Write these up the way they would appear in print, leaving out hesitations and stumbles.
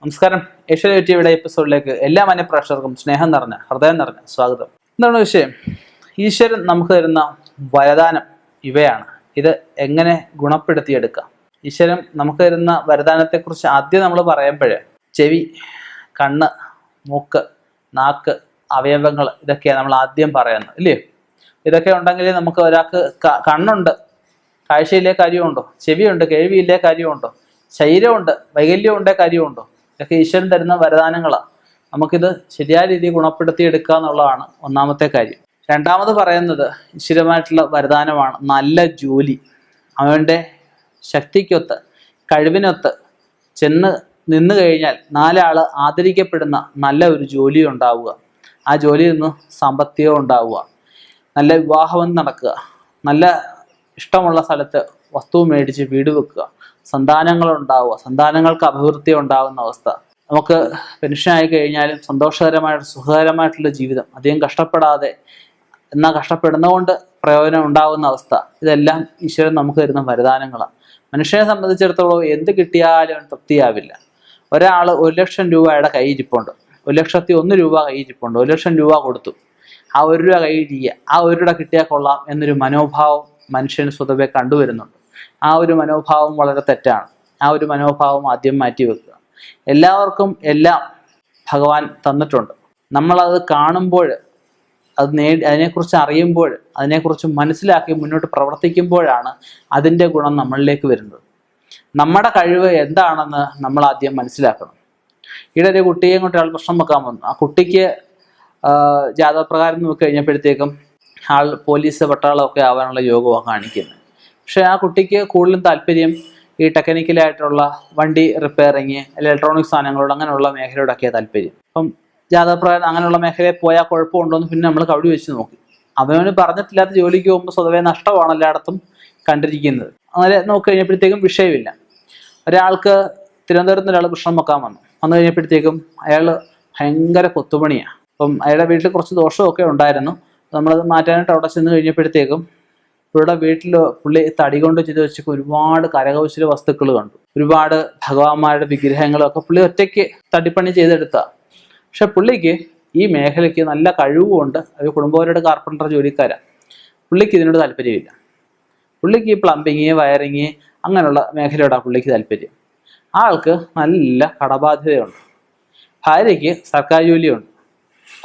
നമസ്കാരം. ഏഷ്യ ടിവിയുടെ എപ്പിസോഡിലേക്ക് എല്ലാ മാന്യപ്രേക്ഷകർക്കും സ്നേഹം നിറഞ്ഞ ഹൃദയം നിറഞ്ഞ സ്വാഗതം. എന്താണ് വിഷയം? ഈശ്വരൻ നമുക്ക് തരുന്ന വരദാനം ഇവയാണ്. ഇത് എങ്ങനെ ഗുണപ്പെടുത്തിയെടുക്കാം? ഈശ്വരൻ നമുക്ക് തരുന്ന വരദാനത്തെക്കുറിച്ച് ആദ്യം നമ്മൾ പറയുമ്പോഴേ ചെവി, കണ്ണ്, മൂക്ക്, നാക്ക്, അവയവങ്ങൾ ഇതൊക്കെയാണ് നമ്മൾ ആദ്യം പറയുന്നത്, ഇല്ലേ? ഇതൊക്കെ ഉണ്ടെങ്കിൽ നമുക്ക് ഒരാൾക്ക് കണ്ണുണ്ട്, കാഴ്ചയില്ലേ കാര്യമുണ്ടോ? ചെവിയുണ്ട്, കേൾവിയില്ലേ കാര്യമുണ്ടോ? ശരീരമുണ്ട്, വൈകല്യമുണ്ടേ കാര്യമുണ്ടോ? ഇതൊക്കെ ഈശ്വരൻ തരുന്ന വരദാനങ്ങളാണ്. നമുക്കിത് ശരിയായ രീതിയിൽ ഗുണപ്പെടുത്തിയെടുക്കുക എന്നുള്ളതാണ് ഒന്നാമത്തെ കാര്യം. രണ്ടാമത് പറയുന്നത് ഈശ്വരമായിട്ടുള്ള വരദാനമാണ് നല്ല ജോലി. അവൻ്റെ ശക്തിക്കൊത്ത് കഴിവിനൊത്ത് ചെന്ന് നിന്ന് കഴിഞ്ഞാൽ നാലാൾ ആദരിക്കപ്പെടുന്ന നല്ല ഒരു ജോലി ഉണ്ടാവുക. ആ ജോലിയിൽ നിന്ന് സാമ്പത്തികം ഉണ്ടാവുക, നല്ല വിവാഹം നടക്കുക, നല്ല ഇഷ്ടമുള്ള സ്ഥലത്ത് വസ്തു മേടിച്ച് വീട് വെക്കുക, സന്താനങ്ങൾ ഉണ്ടാവുക, സന്താനങ്ങൾക്ക് അഭിവൃദ്ധി ഉണ്ടാകുന്ന അവസ്ഥ. നമുക്ക് പെൻഷനായി കഴിഞ്ഞാലും സന്തോഷകരമായിട്ട് സുഖകരമായിട്ടുള്ള ജീവിതം, അധികം കഷ്ടപ്പെടാതെ എന്നാൽ കഷ്ടപ്പെടുന്നതുകൊണ്ട് പ്രയോജനം ഉണ്ടാകുന്ന അവസ്ഥ. ഇതെല്ലാം ഈശ്വരൻ നമുക്ക് തരുന്ന വരദാനങ്ങളാണ്. മനുഷ്യനെ സംബന്ധിച്ചിടത്തോളം എന്ത് കിട്ടിയാലും തൃപ്തിയാവില്ല. ഒരാൾ 1,00,000 രൂപയുടെ കയ്യിരിപ്പുണ്ട്, 1,01 രൂപ കയ്യിരിപ്പുണ്ട്, 1,00,000 രൂപ കൊടുത്തു, ആ 1 രൂപ കയ്യിരിക്കുക, ആ 1 രൂപ കിട്ടിയാൽ കൊള്ളാം എന്നൊരു മനോഭാവം മനുഷ്യന് സ്വതവേ കണ്ടുവരുന്നുണ്ട്. ആ ഒരു മനോഭാവം വളരെ തെറ്റാണ്. ആ ഒരു മനോഭാവം ആദ്യം മാറ്റി വെക്കുക. എല്ലാവർക്കും എല്ലാം ഭഗവാൻ തന്നിട്ടുണ്ട്. നമ്മളത് കാണുമ്പോൾ, അതിനെക്കുറിച്ച് അറിയുമ്പോൾ, അതിനെക്കുറിച്ച് മനസ്സിലാക്കി മുന്നോട്ട് പ്രവർത്തിക്കുമ്പോഴാണ് അതിൻ്റെ ഗുണം നമ്മളിലേക്ക് വരുന്നത്. നമ്മുടെ കഴിവ് എന്താണെന്ന് നമ്മൾ ആദ്യം മനസ്സിലാക്കണം. ഇവിടെ ഒരു കുട്ടിയെ കൊണ്ട് ഒരാൾ പ്രശ്നം വെക്കാൻ വന്നു. ആ കുട്ടിക്ക് ജാതകപ്രകാരം നോക്കി കഴിഞ്ഞപ്പോഴത്തേക്കും ആൾ പോലീസ് പട്ടാളമൊക്കെ ആവാനുള്ള യോഗമാണ് കാണിക്കുന്നത്. പക്ഷെ ആ കുട്ടിക്ക് കൂടുതലും താല്പര്യം ഈ ടെക്നിക്കലായിട്ടുള്ള വണ്ടി റിപ്പയറിങ്, ഇലക്ട്രോണിക് സാധനങ്ങളോട്, അങ്ങനെയുള്ള മേഖലയോടൊക്കെയാണ് താല്പര്യം. അപ്പം ജാതകപ്രകാരം അങ്ങനെയുള്ള മേഖലയിൽ പോയാൽ കുഴപ്പമുണ്ടോയെന്ന് പിന്നെ നമ്മൾ കവടി വെച്ച് നോക്കി. അവനവന് പറഞ്ഞിട്ടില്ലാത്ത ജോലിക്ക് പോകുമ്പോൾ സ്വതവേ നഷ്ടമാണ് എല്ലായിടത്തും കണ്ടിരിക്കുന്നത്. അങ്ങനെ നോക്കി കഴിഞ്ഞപ്പോഴത്തേക്കും വിഷയമില്ല. ഒരാൾക്ക് തിരുവനന്തപുരത്ത് ഒരാൾ പ്രശ്നം വെക്കാൻ വന്നു കഴിഞ്ഞപ്പോഴത്തേക്കും അയാൾ ഭയങ്കര കൊത്തുപണിയാണ്. അപ്പം അയാളുടെ വീട്ടിൽ കുറച്ച് ദോഷമൊക്കെ ഉണ്ടായിരുന്നു. നമ്മളത് മാറ്റാനായിട്ട് അവിടെ ചെന്ന് കഴിഞ്ഞപ്പോഴത്തേക്കും പുള്ളിയുടെ വീട്ടിൽ പുള്ളി തടി കൊണ്ട് ചെയ്ത് വെച്ച് ഒരുപാട് കരകൗശല വസ്തുക്കൾ കണ്ടു. ഒരുപാട് ഭഗവാന്മാരുടെ വിഗ്രഹങ്ങളൊക്കെ പുള്ളി ഒറ്റയ്ക്ക് തടിപ്പണി ചെയ്തെടുത്ത. പക്ഷെ പുള്ളിക്ക് ഈ മേഖലയ്ക്ക് നല്ല കഴിവുമുണ്ട്. അത് കുടുംബപരമായിട്ട് കാർപ്പൻറ്റർ ജോലിക്കാരാണ്. പുള്ളിക്ക് ഇതിനോട് താല്പര്യമില്ല. പുള്ളിക്ക് ഈ പ്ലംബിങ്, വയറിങ് അങ്ങനെയുള്ള മേഖലയോടാണ് പുള്ളിക്ക് താല്പര്യം. ആൾക്ക് നല്ല കടബാധ്യതയുണ്ട്. ഭാര്യയ്ക്ക് സർക്കാർ ജോലിയുണ്ട്.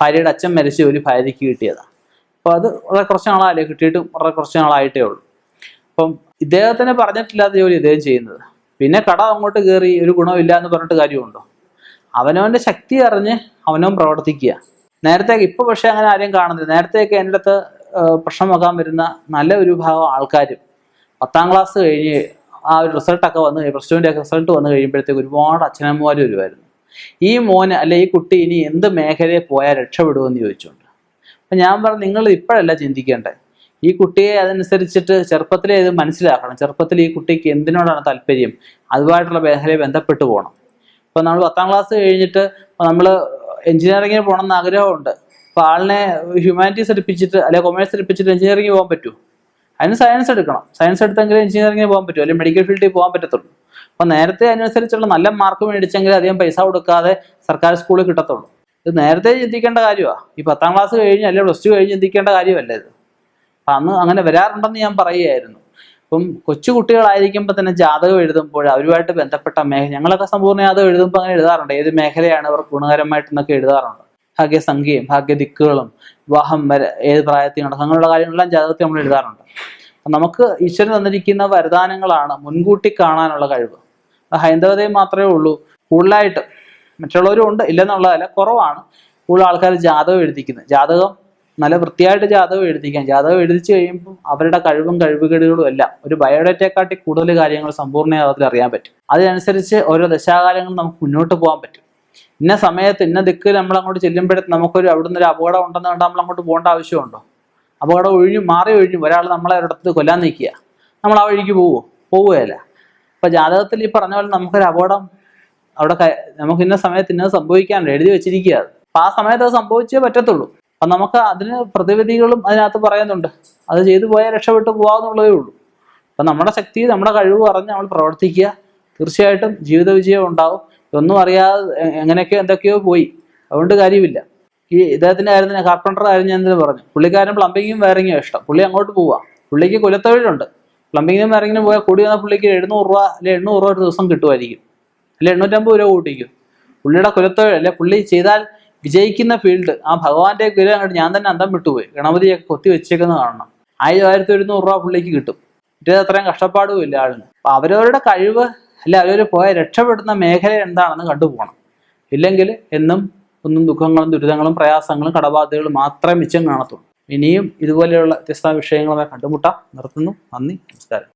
ഭാര്യയുടെ അച്ഛൻ മരിച്ച ജോലി ഭാര്യയ്ക്ക് കിട്ടിയതാണ്. അപ്പോൾ അത് വളരെ കുറച്ച് നാളായില്ലേ കിട്ടിയിട്ട്, വളരെ കുറച്ച് നാളായിട്ടേ ഉള്ളൂ. അപ്പം ഇദ്ദേഹത്തിന് പറഞ്ഞിട്ടില്ലാത്ത ജോലി ഇദ്ദേഹം ചെയ്യുന്നത്. പിന്നെ കട അങ്ങോട്ട് കയറി ഒരു ഗുണമില്ല എന്ന് പറഞ്ഞിട്ട് കാര്യമുണ്ടോ? അവനവൻ്റെ ശക്തി അറിഞ്ഞ് അവനവൻ പ്രവർത്തിക്കുക. നേരത്തെ ഇപ്പോൾ പക്ഷേ അങ്ങനെ ആരെയും കാണുന്നില്ല. നേരത്തെയൊക്കെ എൻ്റെ അടുത്ത് പ്രശ്നം വെക്കാൻ വരുന്ന നല്ല ഒരു ഭാഗം ആൾക്കാരും 10ാം ക്ലാസ് കഴിഞ്ഞ് ആ ഒരു റിസൾട്ടൊക്കെ വന്ന്, പ്ലസ് ടുവിൻ്റെ ഒക്കെ റിസൾട്ട് വന്നു കഴിയുമ്പോഴത്തേക്ക് ഒരുപാട് അച്ഛനമ്മമാർ വരുമായിരുന്നു. ഈ മോന് അല്ലെ ഈ കുട്ടി ഇനി എന്ത് മേഖലയിൽ പോയാൽ രക്ഷപ്പെടുമെന്ന് ചോദിച്ചുകൊണ്ട്. അപ്പം ഞാൻ പറഞ്ഞു, നിങ്ങൾ ഇപ്പോഴല്ല ചിന്തിക്കേണ്ടത്. ഈ കുട്ടിയെ അതനുസരിച്ചിട്ട് ചെറുപ്പത്തിലേ ഇത് മനസ്സിലാക്കണം. ചെറുപ്പത്തിൽ ഈ കുട്ടിക്ക് എന്തിനോടാണ് താല്പര്യം, അതുമായിട്ടുള്ള മേഖലയെ ബന്ധപ്പെട്ട് പോകണം. ഇപ്പോൾ നമ്മൾ 10ാം ക്ലാസ് കഴിഞ്ഞിട്ട് നമ്മൾ എഞ്ചിനീയറിങ്ങിന് പോകണം എന്ന് ആഗ്രഹമുണ്ട്. അപ്പോൾ ആളിനെ ഹ്യൂമാനിറ്റീസ് എടുപ്പിച്ചിട്ട് അല്ലെങ്കിൽ കൊമേഴ്സ് എടുപ്പിച്ചിട്ട് എഞ്ചിനീയറിംഗ് പോകാൻ പറ്റുമോ? അതിന് സയൻസ് എടുക്കണം. സയൻസ് എടുത്തെങ്കിൽ എഞ്ചിനീയറിംഗിന് പോകാൻ പറ്റുമോ, അല്ലെങ്കിൽ മെഡിക്കൽ ഫീൽഡിൽ പോകാൻ പറ്റത്തുള്ളൂ. അപ്പോൾ നേരത്തെ അനുസരിച്ചുള്ള നല്ല മാർക്ക് മേടിച്ചെങ്കിൽ അധികം പൈസ കൊടുക്കാതെ സർക്കാർ സ്കൂളിൽ കിട്ടത്തുള്ളൂ. ഇത് നേരത്തെ ചിന്തിക്കേണ്ട കാര്യമാണ്. ഈ 10ാം ക്ലാസ് കഴിഞ്ഞ് അല്ലെങ്കിൽ പ്ലസ് ടു കഴിഞ്ഞ് ചിന്തിക്കേണ്ട കാര്യമല്ല ഇത്. അപ്പം അന്ന് അങ്ങനെ വരാറുണ്ടെന്ന് ഞാൻ പറയുകയായിരുന്നു. ഇപ്പം കൊച്ചു കുട്ടികളായിരിക്കുമ്പോൾ തന്നെ ജാതകം എഴുതുമ്പോൾ അവരുമായിട്ട് ബന്ധപ്പെട്ട ഞങ്ങളൊക്കെ സമ്പൂർണ്ണ ജാതകം എഴുതുമ്പോൾ അങ്ങനെ എഴുതാറുണ്ട്. ഏത് മേഖലയാണ് അവർക്ക് ഗുണകരമായിട്ടെന്നൊക്കെ എഴുതാറുണ്ട്. ഭാഗ്യസംഖ്യയും ഭാഗ്യദിക്കുകളും വിവാഹം വരെ ഏത് പ്രായത്തിൽ നടക്കും, അങ്ങനെയുള്ള കാര്യങ്ങളെല്ലാം ജാതകത്തിൽ നമ്മൾ എഴുതാറുണ്ട്. നമുക്ക് ഈശ്വരൻ തന്നിരിക്കുന്ന വരദാനങ്ങളാണ് മുൻകൂട്ടി കാണാനുള്ള കഴിവ്. ഹൈന്ദവതയും മാത്രമേ ഉള്ളൂ കൂടുതലായിട്ട്. മറ്റുള്ളവരും ഉണ്ട്, ഇല്ലെന്നുള്ളതല്ല, കുറവാണ് കൂടുതൽ ആൾക്കാർ ജാതകം എഴുതിക്കുന്നത്. ജാതകം നല്ല വൃത്തിയായിട്ട് ജാതകം എഴുതിക്കാം. ജാതകം എഴുതിച്ചു കഴിയുമ്പോൾ അവരുടെ കഴിവും കഴിവുകേടുകളും എല്ലാം ഒരു ബയോഡേറ്റയെക്കാട്ടി കൂടുതൽ കാര്യങ്ങൾ സമ്പൂർണ്ണ ജാതകത്തിൽ അറിയാൻ പറ്റും. അതിനനുസരിച്ച് ഓരോ ദശാകാലങ്ങളും നമുക്ക് മുന്നോട്ട് പോകാൻ പറ്റും. ഇന്ന സമയത്ത് ഇന്ന ദിക്കിൽ നമ്മൾ അങ്ങോട്ട് ചെല്ലുമ്പോഴത്തേക്ക് നമുക്കൊരു അവിടുന്ന് ഒരു അപകടം ഉണ്ടെന്ന് കണ്ടാൽ നമ്മൾ അങ്ങോട്ട് പോകേണ്ട ആവശ്യമുണ്ടോ? അപകടം മാറി ഒഴിഞ്ഞു ഒരാൾ നമ്മളെ ഒരിടത്ത് കൊല്ലാൻ നിൽക്കുക, നമ്മൾ ആ വഴിക്ക് പോവുകയല്ല. അപ്പം ജാതകത്തിൽ ഈ പറഞ്ഞ പോലെ നമുക്കൊരു അപകടം അവിടെ നമുക്ക് ഇന്ന സമയത്ത് ഇന്നത് സംഭവിക്കാനുണ്ട്, എഴുതി വെച്ചിരിക്കുക. അപ്പം ആ സമയത്ത് അത് സംഭവിച്ചേ പറ്റത്തുള്ളൂ. അപ്പം നമുക്ക് അതിന് പ്രതിവിധികളും അതിനകത്ത് പറയുന്നുണ്ട്. അത് ചെയ്തു പോയാൽ രക്ഷപ്പെട്ടു പോകാമെന്നുള്ളതേ ഉള്ളൂ. അപ്പം നമ്മുടെ ശക്തി, നമ്മുടെ കഴിവ് പറഞ്ഞ് നമ്മൾ പ്രവർത്തിക്കുക. തീർച്ചയായിട്ടും ജീവിത വിജയം ഉണ്ടാവും. ഇതൊന്നും അറിയാതെ എങ്ങനെയൊക്കെയോ എന്തൊക്കെയോ പോയി. അതുകൊണ്ട് കാര്യമില്ല. ഈ ഇദ്ദേഹത്തിന്റെ കാര്യത്തിന് കാർപ്പൻറ്റർ കാര്യം ഞാൻ എന്തിനു പറഞ്ഞു, പുള്ളിക്കാരൻ പ്ലംബിങ്ങും വയറിങ്ങും ഇഷ്ടം, പുള്ളി അങ്ങോട്ട് പോവാ. പുള്ളിക്ക് കുലത്തൊഴിലുണ്ട്. പ്ലംബിങ്ങിനും വയറിങ്ങിനും പോയാൽ കൂടി വന്ന പുള്ളിക്ക് 700 രൂപ അല്ലെ 800 രൂപ ഒരു ദിവസം കിട്ടുമായിരിക്കും, അല്ലെ 850 രൂപ കൂട്ടിക്കും. പുള്ളിയുടെ കുലത്തൊഴിൽ അല്ലെ പുള്ളി ചെയ്താൽ വിജയിക്കുന്ന ഫീൽഡ്, ആ ഭഗവാന്റെ കുല അങ്ങോട്ട് ഞാൻ തന്നെ അന്തം വിട്ടുപോയി. ഗണപതിയൊക്കെ കൊത്തി വെച്ചേക്കുന്ന കാണണം. 1100 രൂപ പുള്ളിക്ക് കിട്ടും. മറ്റേ അത്രയും കഷ്ടപ്പാടും ഇല്ല ആളിന്. അപ്പൊ അവരവരുടെ കഴിവ് അല്ലെ അവരവർ പോയ രക്ഷപ്പെടുന്ന മേഖല എന്താണെന്ന് കണ്ടുപോകണം. ഇല്ലെങ്കിൽ എന്നും ഒന്നും ദുഃഖങ്ങളും ദുരിതങ്ങളും പ്രയാസങ്ങളും കടബാധ്യതകളും മാത്രമേ മിച്ചം കാണത്തുള്ളൂ. ഇനിയും ഇതുപോലെയുള്ള വ്യത്യസ്ത വിഷയങ്ങളുമായി കണ്ടുമുട്ടാം. നിർത്തുന്നു. നന്ദി, നമസ്കാരം.